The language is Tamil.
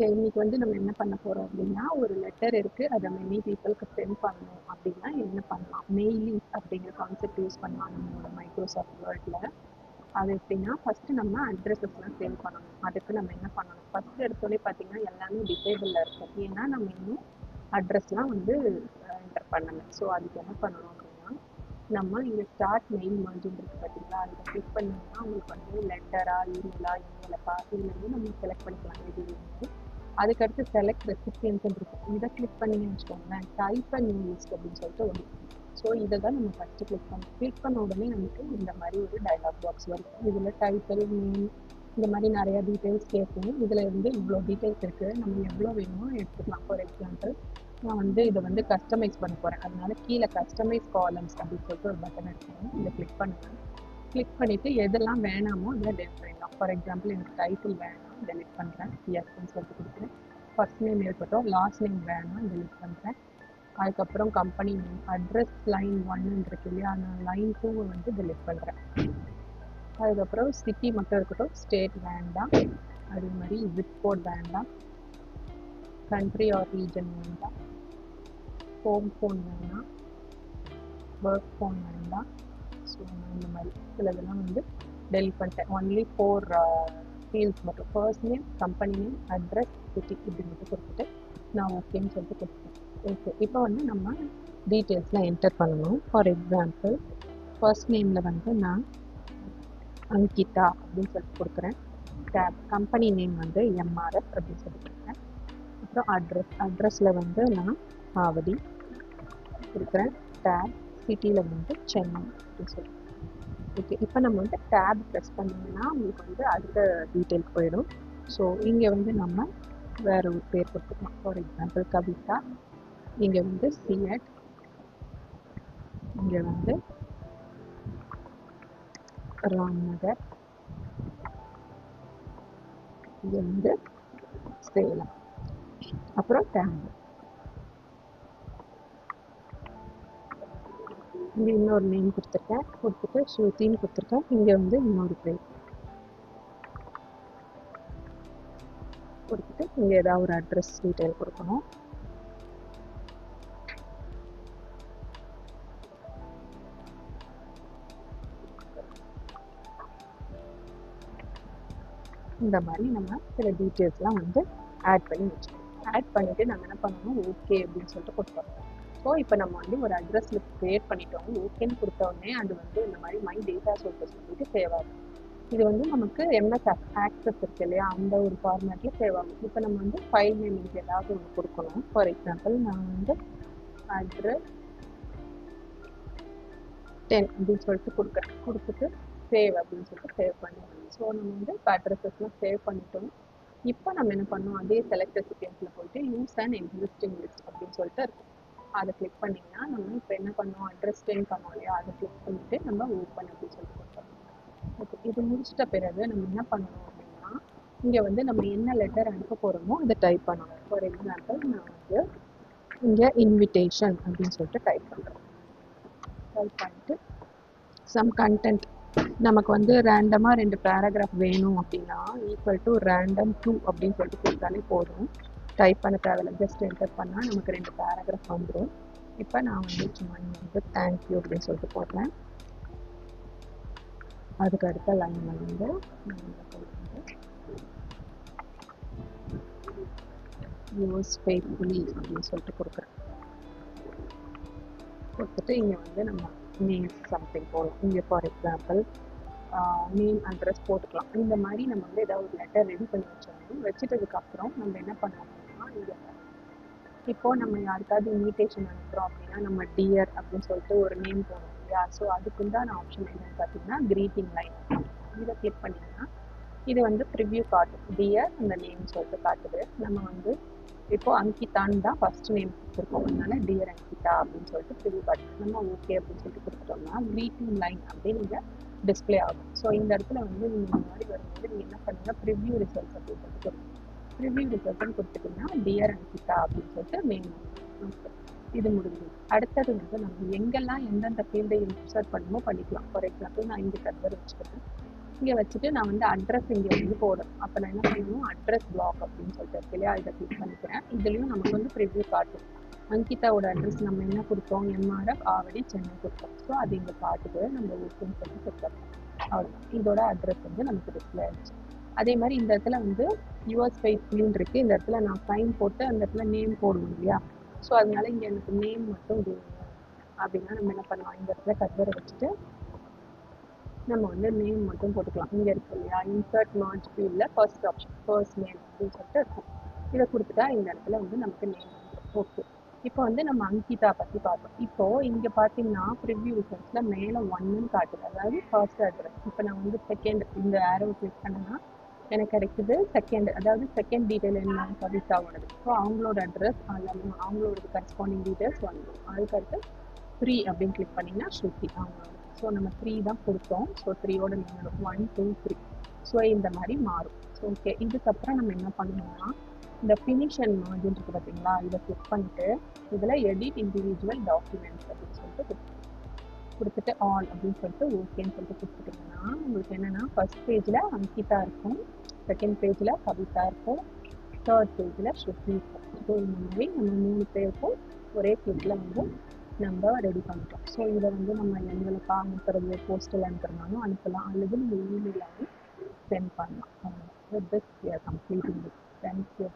இன்னைக்கு வந்து நம்ம என்ன பண்ண போறோம் அப்படின்னா, ஒரு லெட்டர் இருக்கு. அத மெனி பீப்பிள்க்கு சென்ட் பண்ணணும் அப்படின்னா என்ன பண்ணலாம்? மெயிலிங் அப்படிங்கிற கான்செப்ட் யூஸ் பண்ணலாம் நம்மளோட மைக்ரோசாஃப்ட் வேர்ட்ல. அது எப்படின்னா, ஃபர்ஸ்ட் நம்ம அட்ரஸஸ்லாம் சேவ் பண்ணணும். அதுக்கு நம்ம என்ன பண்ணணும்? ஃபர்ஸ்ட் எடுத்தோடனே பார்த்தீங்கன்னா, எல்லாமே டிசேபிள்ல இருக்கும். ஏன்னா நம்ம இன்னும் அட்ரஸ்லாம் வந்து என்டர் பண்ணல. ஸோ அதுக்கு என்ன பண்ணணும் அப்படின்னா, நம்ம இங்க ஸ்டார்ட் மெயில் மார்ஜின் இருக்கு பார்த்தீங்களா? இதை கிளிக் பண்ணீங்கன்னா உங்களுக்கு வந்து லெட்டரா, இமெயிலா, இமெயிலப்பா இதுல இருந்து நம்ம செலக்ட் பண்ணிக்கலாம் எது வேணுமோ. அதுக்கடுத்து செலக்ட் ரெசிபியன்ஸ் இருக்கும். இதை கிளிக் பண்ணீங்கன்னு வச்சுக்கோங்களேன், டைப் அ நியூ லிஸ்ட் அப்படின்னு சொல்லிட்டு வரும். ஸோ இதை தான் நம்ம ஃபர்ஸ்ட் கிளிக் பண்ணணும். கிளிக் பண்ண உடனே நமக்கு இந்த மாதிரி ஒரு டயலாக் பாக்ஸ் வரும். இதுல டைட்டில், நேம் இந்த மாதிரி நிறைய டீட்டெயில்ஸ் கேட்கும். இதுல வந்து இவ்வளோ டீட்டெயில்ஸ் இருக்கு. நம்ம எவ்வளோ வேணுமோ எடுத்துக்கலாம். ஃபார் எக்ஸாம்பிள் நான் வந்து இதை வந்து கஸ்டமைஸ் பண்ண போறேன். அதனால கீழே கஸ்டமைஸ் காலம்ஸ் அப்படின்னு சொல்லிட்டு ஒரு பட்டன் இருக்கும். இதை கிளிக் பண்ணுவேன். கிளிக் பண்ணிட்டு எதெல்லாம் வேணாமோ இதை டெலிட் பண்ணிடலாம். ஃபார் எக்ஸாம்பிள் எனக்கு டைட்டில் வேணாம், டெலிட் பண்ணுறேன். எஸ்ன்னு சொல்லிட்டு கொடுக்குறேன். ஃபர்ஸ்ட் நேம் இருக்கட்டும், லாஸ்ட் நேம் வேணாம், டெலிட் பண்ணுறேன். அதுக்கப்புறம் கம்பெனி நேம், அட்ரஸ் லைன் 1 இருக்கு இல்லையா, நான் லைன் 2 வந்து டெலிட் பண்ணுறேன். அதுக்கப்புறம் சிட்டி மட்டும் இருக்கட்டும், ஸ்டேட் வேண்டாம். அதே மாதிரி ஜிப் கோட் வேண்டாம், கண்ட்ரி ஆர் ரீஜன் வேண்டாம், ஹோம் ஃபோன் வேண்டாம், ஒர்க் ஃபோன் வேண்டாம். ஸோ நான் இந்த மாதிரி சிலதெல்லாம் வந்து டெலிட் பண்ணிட்டேன். ஒன்லி 4 ஃபீல்ட்ஸ் மட்டும், first name, company name, address, city இப்படி மட்டும் கொடுத்துட்டு நான் ஓகேன்னு சொல்லிட்டு கொடுத்துட்டேன். ஓகே, இப்போ வந்து நம்ம டீட்டெயில்ஸ்லாம் என்டர் பண்ணணும். ஃபார் எக்ஸாம்பிள் ஃபர்ஸ்ட் நேமில் வந்து நான் அங்கிதா அப்படின்னு சொல்லிட்டு கொடுக்குறேன். டேப் கம்பெனி நேம் வந்து எம்ஆர்எஃப் அப்படின்னு சொல்லி கொடுக்குறேன். அப்புறம் அட்ரஸில் வந்து நான் ஆவடி கொடுக்குறேன். டேப் சிட்டியில் வந்து சென்னை அப்படின்னு சொல்லி. ஓகே, இப்போ நம்ம வந்து டேப் ப்ரெஸ் பண்ணிங்கன்னா உங்களுக்கு வந்து அடுத்த டீட்டெயிலுக்கு போயிடும். ஸோ இங்கே வந்து நம்ம வேற ஒரு பேர் கொடுத்துக்கலாம். ஃபார் எக்ஸாம்பிள் கவிதா, இங்கே வந்து சிஎட், இங்கே வந்து ராம்நகர், இங்கே வந்து சேலம், அப்புறம் டேம்பு. இங்கே இன்னொரு நேம் கொடுத்துருக்கேன். கொடுத்துட்டு ஸ்ருதின்னு கொடுத்துருக்கேன். இங்கே வந்து இன்னொரு பேர் கொடுத்துட்டு இங்கே ஏதாவது ஒரு அட்ரஸ் டீட்டெயில் கொடுக்கணும். இந்த மாதிரி நம்ம சில டீட்டெயில்ஸ்லாம் வந்து ஆட் பண்ணி வச்சுக்கணும். ஆட் பண்ணிவிட்டு நம்ம என்ன பண்ணணும், ஓகே அப்படின்னு சொல்லிட்டு கொடுத்தோம். ஸோ இப்போ நம்ம வந்து ஒரு அட்ரஸ் லிஸ்ட் க்ரியேட் பண்ணிட்டோம். ஓகேன்னு கொடுத்த உடனே அது வந்து இந்த மாதிரி மை டேட்டா சொல்லிட்டு சேவ் ஆகும். இது வந்து நமக்கு எம்எஸ் ஆக்சஸ் இருக்கு இல்லையா, அந்த ஒரு ஃபார்மேட்டில் சேவ் ஆகும். இப்போ நம்ம வந்து ஃபைல் நேம் ஏதாவது ஒன்று கொடுக்கணும். ஃபார் எக்ஸாம்பிள் நான் வந்து அட்ரஸ் 10 அப்படின்னு சொல்லிட்டு கொடுக்குறேன். கொடுத்துட்டு சேவ் அப்படின்னு சொல்லிட்டு சேவ் பண்ணுவேன். ஸோ நம்ம வந்து இப்போ அட்ரஸஸ்லாம் சேவ் பண்ணிட்டோம். இப்போ நம்ம என்ன பண்ணோம், அதே செலக்ட் ரெசிபியன்ஸில் போயிட்டு யூஸ் அண்ட் எக்ஸிஸ்டிங் லிஸ்ட் அப்படின்னு சொல்லிட்டு இருக்கும். அதை கிளிக் பண்ணிங்கன்னா நம்ம இப்போ என்ன பண்ணோம், அட்ரஸ் சேஞ்ச் பண்ணோம் இல்லையா, அதை கிளிக் பண்ணிவிட்டு நம்ம ஓப்பன் அப்படின்னு சொல்லிட்டு கொடுத்தோம். ஓகே, இது முடிச்சிட்ட பிறகு நம்ம என்ன பண்ணணும் அப்படின்னா, இங்கே வந்து நம்ம என்ன லெட்டர் அனுப்ப போகிறோமோ அதை டைப் பண்ணணும். ஃபார் எக்ஸாம்பிள் நான் வந்து இங்கே இன்விடேஷன் அப்படின்னு சொல்லிட்டு டைப் பண்ணுறேன். டைப் பண்ணிட்டு சம் கண்டென்ட் நமக்கு வந்து ரேண்டமாக 2 பேராகிராஃப் வேணும் அப்படின்னா ஈக்குவல் டு random 2 அப்படின்னு சொல்லிட்டு கொடுத்தாலே போதும். டைப் பண்ண தேவையில்ல, ஜஸ்ட் என்டர் பண்ணால் நமக்கு 2 பேராகிராஃப் வந்துடும். இப்போ நான் வந்து சும்மா வந்து தேங்க்யூ அப்படின்னு சொல்லிட்டு போடுறேன். அதுக்கு அடுத்த லைனில் வந்து யூஸ் ஃபெய்த்ஃபுல்லி அப்படின்னு சொல்லிட்டு கொடுக்குறேன். கொடுத்துட்டு இங்கே வந்து நம்ம நேம் சம்திங் போகலாம். இங்கே ஃபார் எக்ஸாம்பிள் நேம் அட்ரஸ் போட்டுக்கலாம். இந்த மாதிரி நம்ம வந்து ஏதாவது ஒரு லெட்டர் ரெடி பண்ணி வச்சிட்டதுக்கப்புறம் நம்ம என்ன பண்ணோம்னா, இங்கே இப்போது நம்ம யாருக்காவது இன்விடேஷன் அனுப்புகிறோம் அப்படின்னா நம்ம டியர் அப்படின்னு சொல்லிட்டு ஒரு நேம் போடணும் இல்லையா. ஸோ அதுக்குண்டான ஆப்ஷன் என்னன்னு பார்த்தீங்கன்னா க்ரீட்டிங் லைன். இதை கிளிக் பண்ணிங்கன்னா இது வந்து ப்ரிவ்யூ காட்டும். டியர் அந்த நேம் சொல்லிட்டு காட்டுது. நம்ம வந்து இப்போ அங்கிதான்னு தான் ஃபர்ஸ்ட் நேம் கொடுத்துருக்கோம். அதனால டியர் அங்கிதா அப்படின்னு சொல்லிட்டு ப்ரிவ்யூ காட்டும். நம்ம ஓகே அப்படின்னு சொல்லிட்டு கொடுத்துட்டோம்னா க்ரீட்டிங் லைன் அப்படின்னு இங்கே டிஸ்பிளே ஆகும். ஸோ இந்த இடத்துல வந்து நீங்கள் இந்த மாதிரி வரும்போது நீங்கள் என்ன பண்ணுங்க, ப்ரிவ்யூ ரிசல்ட்ஸ் அப்படின்னு சொல்லிட்டு கொடுக்கணும். ப்ரிவ்யூ ரிசல்ட்னு கொடுத்துட்டிங்கன்னா டியர் அங்கிதா அப்படின்னு சொல்லிட்டு நேம். இது முடிஞ்சது. அடுத்தது வந்து நம்ம எங்கெல்லாம் எந்தெந்த ஃபீல்டை இன்சர்ட் பண்ணுமோ பண்ணிக்கலாம். ஃபார் எக்ஸாம்பிள் நான் இங்கே கர்சர் வச்சுக்கிறேன். இங்கே வச்சுட்டு நான் வந்து அட்ரஸ் இங்கே வந்து போடணும். அப்போ நான் என்ன பண்ணணும், அட்ரஸ் பிளாக் அப்படின்னு சொல்லிட்டு இருக்கு இல்லையா, இதை கிளிக் பண்ணிக்கிறேன். இதுலேயும் நமக்கு வந்து ப்ரிவ்யூ காட்டும். அங்கிதாவோட அட்ரஸ் நம்ம என்ன கொடுத்தோம், MRF ஆவடி சென்னை கொடுத்தோம். ஸோ அது இங்கே காட்டுது, நம்ம ஓகேன்னு சொல்லி கொடுத்துருக்கோம். அவ்வளோதான், இதோட அட்ரஸ் வந்து நமக்கு டிஸ்பிளே ஆயிடுச்சு. அதே மாதிரி இந்த இடத்துல வந்து யூஎஸ் ஃபைல்னு இருக்குது. இந்த இடத்துல நான் சைன் போட்டு அந்த இடத்துல நேம் போடணும் இல்லையா. ஸோ அதனால இங்கே எனக்கு நேம் மட்டும் வேணும் அப்படின்னா நம்ம என்ன பண்ணலாம், இந்த இடத்துல கர்சரை வச்சுட்டு நம்ம வந்து நேம் மட்டும் போட்டுக்கலாம். இங்கே இருக்கு இல்லையா, இன்சர்ட் மார்ஜ் ஃபீல்டில் ஃபர்ஸ்ட் ஆப்ஷன் ஃபர்ஸ்ட் நேம் அப்படின்னு சொல்லிட்டு இருக்கும். இதை கொடுத்துட்டா இந்த இடத்துல வந்து நமக்கு நேம் வந்துடும். ஓகே, இப்போ வந்து நம்ம அங்கிதா பற்றி பார்த்தோம். இப்போது இங்கே பார்த்தீங்கன்னா ப்ரிவ்யூ ரிசல்ட்ஸில் மேலே 1ன்னு காட்டுது, அதாவது ஃபர்ஸ்ட் அட்ரஸ். இப்போ நான் வந்து செகண்ட் இந்த ஆரோ கிளிக் பண்ணேன்னா எனக்கு கிடைக்குது செகண்ட், அதாவது செகண்ட் டீட்டெயில் என்ன, கவிதாவோடது. ஸோ அவங்களோட அட்ரஸ் எல்லாமே அவங்களோட கரஸ்பாண்டிங் டீட்டெயில்ஸ் வந்துடும். அதுக்கடுத்து 3 அப்படின்னு கிளிக் பண்ணிங்கன்னா ஸ்ருதி அவங்களோட. ஸோ நம்ம 3 தான் கொடுத்தோம். ஸோ 3யோட நின்றுடும், 1 2 3. ஸோ இந்த மாதிரி மாறும். ஸோ ஓகே, இதுக்கப்புறம் நம்ம என்ன பண்ணணும்னா இந்த ஃபினிஷ் அண்ட் மர்ஜ் இருக்குது பார்த்தீங்களா, இதை கிளிக் பண்ணிட்டு இதில் எடிட் இண்டிவிஜுவல் டாக்குமெண்ட்ஸ் அப்படின்னு சொல்லிட்டு கொடுத்துட்டு ஆல் அப்படின்னு சொல்லிட்டு ஓகேன்னு சொல்லிட்டு கொடுத்துட்டிங்கன்னா உங்களுக்கு என்னென்னா ஃபர்ஸ்ட் பேஜில் அங்கிதா இருக்கும், செகண்ட் பேஜில் கவிதா இருக்கும், தேர்ட் பேஜில் ஸ்ருதி இருக்கும். ஸோ இந்த மாதிரி நம்ம 3 பேருக்கும் ஒரே கிளிக்கில் வந்து நம்ம ரெடி பண்ணிட்டோம். ஸோ இதை வந்து நம்ம எங்களுக்கு அனுப்புறது, போஸ்டல் அனுப்புறதுனாலும் அனுப்பலாம், அல்லது நம்ம இமெயிலாகவும் சென்ட் பண்ணலாம். With this we are completing this. Thank you.